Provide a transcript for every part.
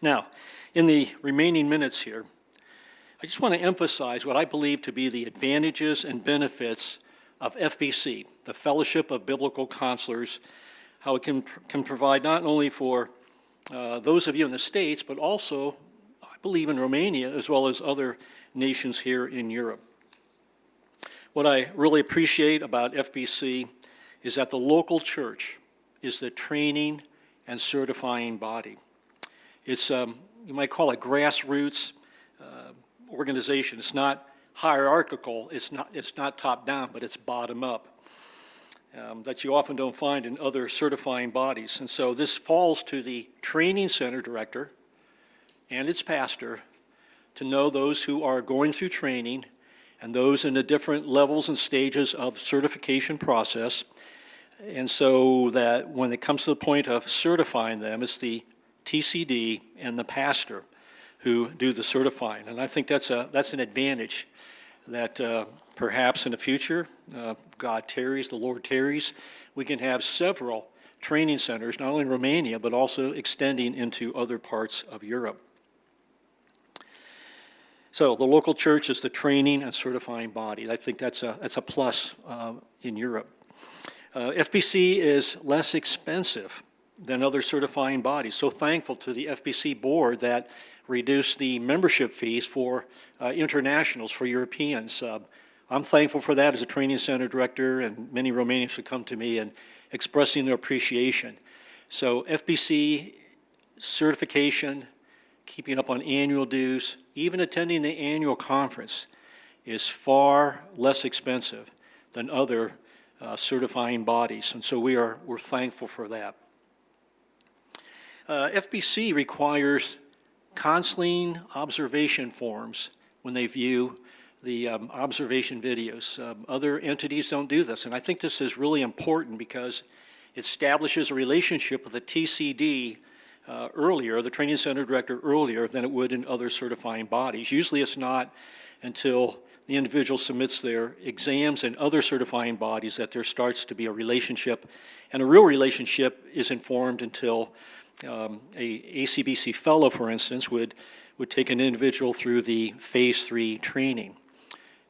Now, in the remaining minutes here, I just want to emphasize what I believe to be the advantages and benefits of FBC, the Fellowship of Biblical Counselors, how it can provide not only for those of you in the States, but also, I believe, in Romania, as well as other nations here in Europe. What I really appreciate about FBC is that the local church is the training and certifying body. It's, you might call it grassroots organization. It's not hierarchical, it's not top down, but it's bottom up. That you often don't find in other certifying bodies. And so this falls to the training center director and its pastor to know those who are going through training and those in the different levels and stages of certification process. And so that when it comes to the point of certifying them, it's the TCD and the pastor who do the certifying. And I think that's an advantage that perhaps in the future, God tarries, the Lord tarries, we can have several training centers, not only in Romania, but also extending into other parts of Europe. So the local church is the training and certifying body. I think that's a plus in Europe. FBC is less expensive than other certifying bodies. So thankful to the FBC board that reduced the membership fees for internationals, for Europeans. I'm thankful for that as a training center director, and many Romanians would come to me and expressing their appreciation. So FBC certification, keeping up on annual dues, even attending the annual conference is far less expensive than other certifying bodies, and so we're thankful for that. FBC requires counseling observation forms when they view the observation videos. Other entities don't do this, and I think this is really important because it establishes a relationship with the TCD earlier, the training center director earlier than it would in other certifying bodies. Usually it's not until the individual submits their exams and other certifying bodies that there starts to be a relationship, and a real relationship isn't formed until a ACBC fellow, for instance, would take an individual through the phase 3 training.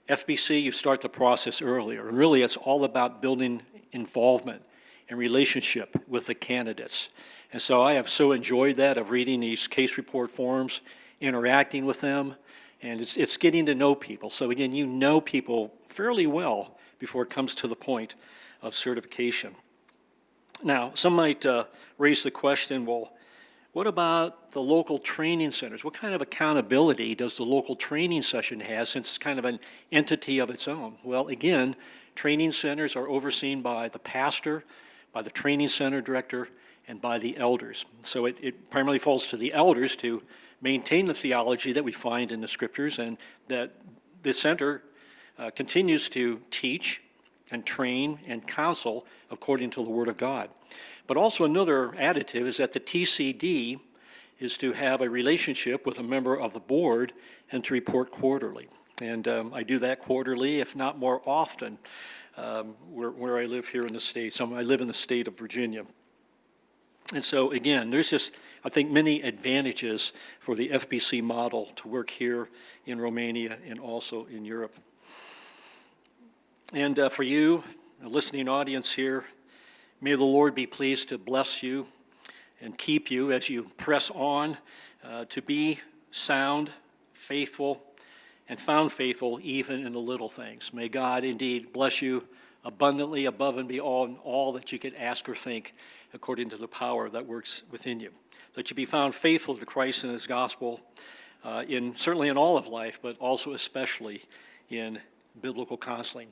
FBC, you start the process earlier, and really it's all about building involvement and relationship with the candidates. And so I have so enjoyed that, of reading these case report forms, interacting with them, and it's getting to know people. So again, you know people fairly well before it comes to the point of certification. Now, some might raise the question, well, what about the local training centers? What kind of accountability does the local training session have, since it's kind of an entity of its own? Well, again, training centers are overseen by the pastor, by the training center director, and by the elders. So it primarily falls to the elders to maintain the theology that we find in the scriptures, and that the center continues to teach and train and counsel according to the Word of God. But also another additive is that the TCD is to have a relationship with a member of the board and to report quarterly. And I do that quarterly, if not more often, where I live here in the States. I live in the state of Virginia. And so again, there's just, I think, many advantages for the FBC model to work here in Romania and also in Europe. And for you, a listening audience here, may the Lord be pleased to bless you and keep you as you press on to be sound, faithful, and found faithful even in the little things. May God indeed bless you abundantly, above and beyond all that you could ask or think, according to the power that works within you. That you be found faithful to Christ and His gospel, certainly in all of life, but also especially in biblical counseling.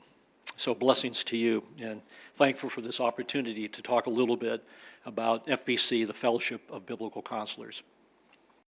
So blessings to you, and thankful for this opportunity to talk a little bit about FBC, the Fellowship of Biblical Counselors.